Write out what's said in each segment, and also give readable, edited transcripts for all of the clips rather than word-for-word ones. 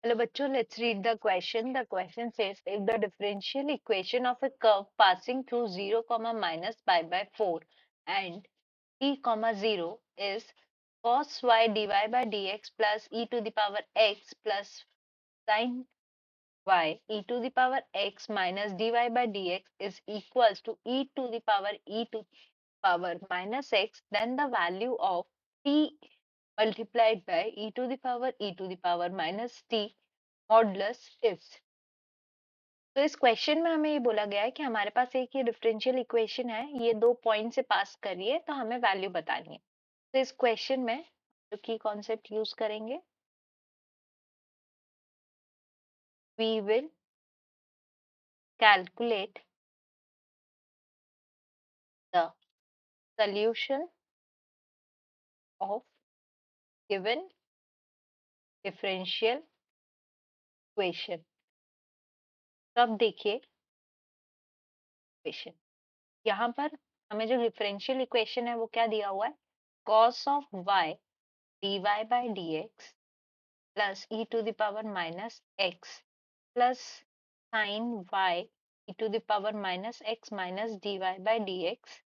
Hello, bachcho. Let's read the question. The question says, if the differential equation of a curve passing through 0, minus pi by 4 and t, 0 is cos y dy by dx plus e to the power x plus sin y e to the power x minus dy by dx is equals to e to the power minus x, then the value of t multiplied by e to the power minus t modulus is. तो इस question में हमें ये बोला गया है कि हमारे पास एक ये डिफरेंशियल इक्वेशन है, ये 2 पॉइंट से पास करिए तो हमें वैल्यू बतानी है। तो इस क्वेश्चन में जो की कॉन्सेप्ट यूज करेंगे, we will calculate the solution of given differential equation. तो अब देखिए इक्वेशन, यहाँ पर हमें जो डिफरेंशियल इक्वेशन है वो क्या दिया हुआ है, cos of y dy by dx plus e to the power minus x plus sin y e to the power minus x minus dy by dx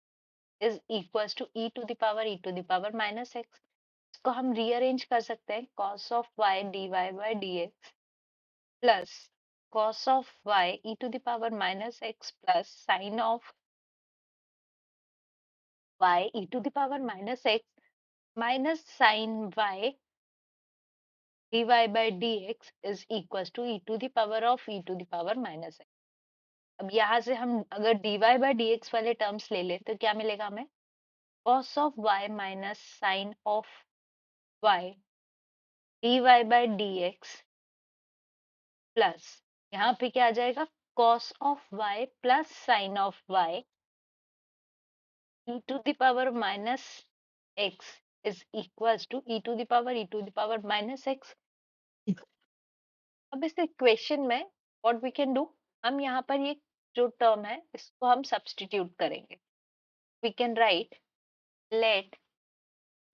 is equals to e to the power minus x। इसको हम rearrange कर सकते हैं, cos of y dy by dx plus cos of y e to the power minus x plus sin of y e to the power minus x minus sin y dy by dx is equals to e to the power of e to the power minus x। अब यहाँ से हम अगर dy by dx वाले terms ले लें तो क्या मिलेगा हमें, cos of y minus sin of y dy by dx plus यहाँ पे क्या आ जाएगा, cos of y plus sin of y e to the power minus x is equals to e to the power minus x। अब इस equation में what we can do, हम यहाँ पर ये जो टर्म है इसको हम सब्स्टिट्यूट करेंगे। We can write let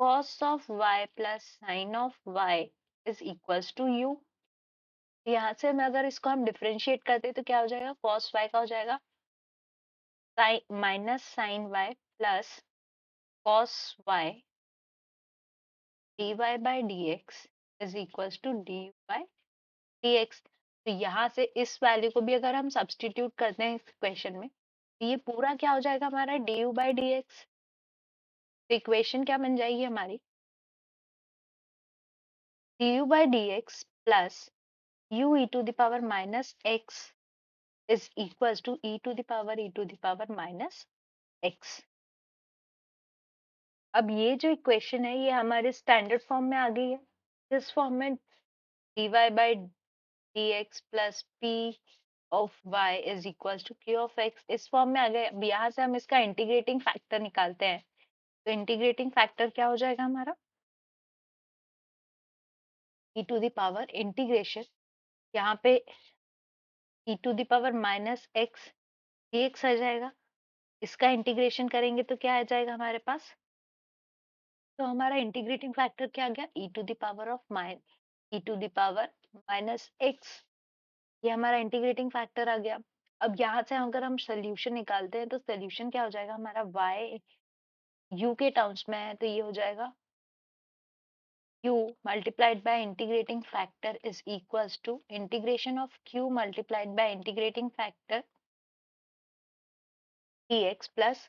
cos of y plus sin of y is equals to u। यहाँ से मैं अगर इसको हम डिफरेंशिएट करते तो क्या हो जाएगा, cos y का हो जाएगा minus sine y plus cos y dy by dx is equals to du by dx। तो यहाँ से इस वैल्यू को भी अगर हम सब्स्टिट्यूट करते हैं इस क्वेश्चन में तो ये पूरा क्या हो जाएगा हमारा, du by dx। तो इक्वेशन क्या बन जाएगी हमारी, du by dx plus u e to the power minus x is equals to e to the power minus x। अब ये जो इक्वेशन है ये हमारे स्टैंडर्ड फॉर्म में आ गई है। इस फॉर्म में dy by dx plus p of y is equals to q of x इस फॉर्म में आ गए। अब यहाँ से हम इसका इंटीग्रेटिंग फैक्टर निकालते हैं, तो इंटीग्रेटिंग फैक्टर क्या हो जाएगा हमारा, e to the power integration, यहाँ पे e to the power minus x dx आ जाएगा। इसका इंटीग्रेशन करेंगे तो क्या आ जाएगा हमारे पास, तो हमारा इंटीग्रेटिंग फैक्टर क्या आ गया, e to the power of e to the power minus x, ये हमारा इंटीग्रेटिंग फैक्टर आ गया। अब यहाँ से अगर हम सोल्यूशन निकालते हैं तो सोल्यूशन क्या हो जाएगा हमारा, y u के टर्म्स में है तो ये हो जाएगा q multiplied by integrating factor is equals to integration of q multiplied by integrating factor dx plus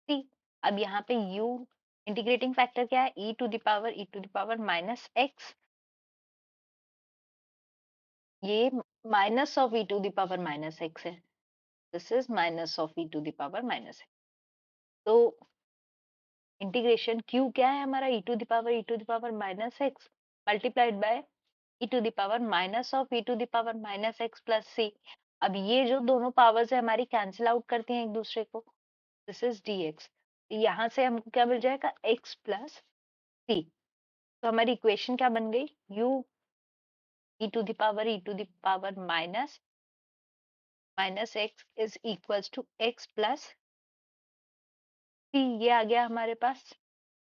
c। अब यहाँ पे u इंटीग्रेटिंग फैक्टर क्या है, e to the power minus x, ये minus of e to the power minus x है, this is minus of e to the power minus x. तो integration q क्या है हमारा, e to the power minus x multiplied by e to the power minus of e to the power minus x plus c. अब ये जो दोनों powers है हमारी कैंसिल आउट करती हैं एक दूसरे को, दिस इज dx। यहाँ से हमको क्या मिल जाएगा, x प्लस सी। तो हमारी इक्वेशन क्या बन गई, u e to the power minus x is equals to x plus c, ये आ गया हमारे पास।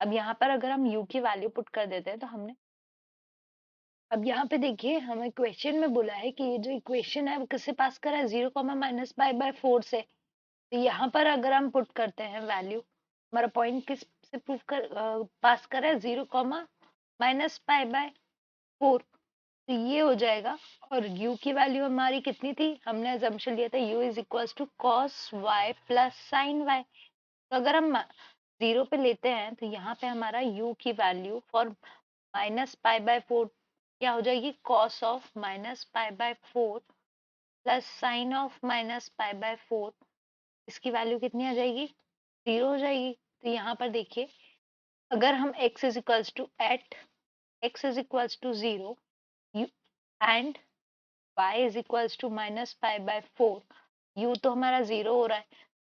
अब यहाँ पर अगर हम u की वैल्यू पुट कर देते हैं तो हमने अब यहाँ पे देखिए हमें क्वेश्चन में बोला है कि ये जो इक्वेशन है वो किससे पास करा है, 0, -π/4 से। तो यहाँ पर अगर हम पुट करते हैं वैल्यू, हमारा पॉइंट किस से प्रूव कर पास कर रहा है, 0, -π/4। तो ये हो जाएगा। और u की वैल्यू हमारी कितनी थी, हमने अजम्पशन लिया था u is equals to cos y plus sin y। तो अगर हम 0 पे लेते हैं तो यहाँ पे हमारा u की वैल्यू फॉर -π/4 क्या हो जाएगी, cos of -π/4 plus sine of -π/4। इसकी वैल्यू कितनी आ जाएगी, 0 हो जाएगी। तो यहाँ पर देखिए अगर हम x is equals to at x is equals to 0 and y is equals to -π/4, u तो हमारा 0 हो रहा है,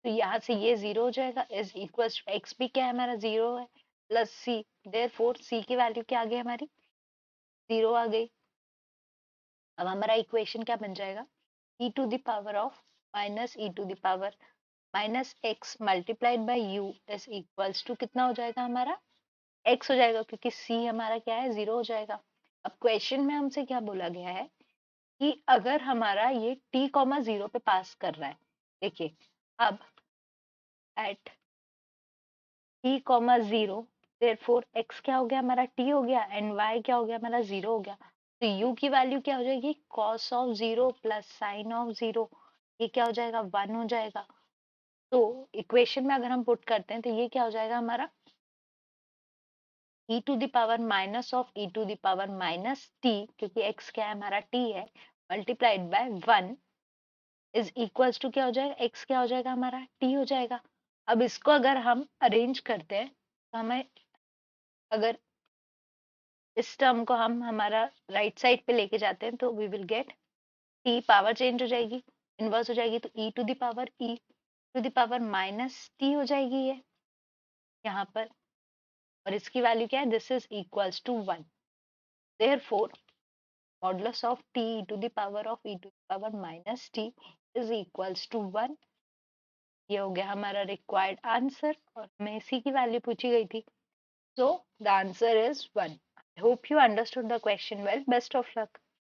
तो यहाँ से ये 0 हो जाएगा, इज इक्वल्स टू x भी क्या है हमारा 0 है, प्लस c, देयरफॉर c की वैल्यू क्या आ गई हमारी, 0 आ गई। अब हमारा इक्वेशन क्या बन जाएगा, e to the power of minus x multiplied by u is equals to कितना हो जाएगा हमारा, x हो जाएगा, क्योंकि c हमारा क्या है, 0 हो जाएगा। अब क्वेश्चन में हमसे क्या बोला गया है कि अगर हमारा ये t, 0 पे पास कर रहा है, देखिए अब एट t, 0 देयरफॉर x क्या हो गया हमारा, t हो गया, एंड y क्या हो गया हमारा, 0 हो गया। तो u की वैल्यू क्या हो जाएगी, cos of 0 plus sine of 0, ये क्या हो जाएगा, 1 हो जाएगा। तो इक्वेशन में अगर हम पुट करते हैं तो ये क्या हो जाएगा हमारा, e to the power minus of e to the power minus t, क्योंकि x क्या है हमारा, t है, multiplied by 1 is equals to क्या हो जाएगा, x क्या हो जाएगा हमारा, t हो जाएगा। अब इसको अगर हम अरेंज करते हैं तो हमें, अगर इस टर्म को हम हमारा राइट साइड पे लेके जाते हैं तो we will get t, power change हो जाएगी, इनवर्स हो जाएगी, तो e to the power minus t हो जाएगी ये यहाँ पर। और इसकी वैल्यू क्या है, this is equals to 1, therefore modulus of t e to the power of e to the power minus t is equals to 1। ये हो गया हमारा रिक्वायर्ड आंसर, और हमें इसी की वैल्यू पूछी गई थी। So the answer is 1. I hope you understood the question well. Best of luck.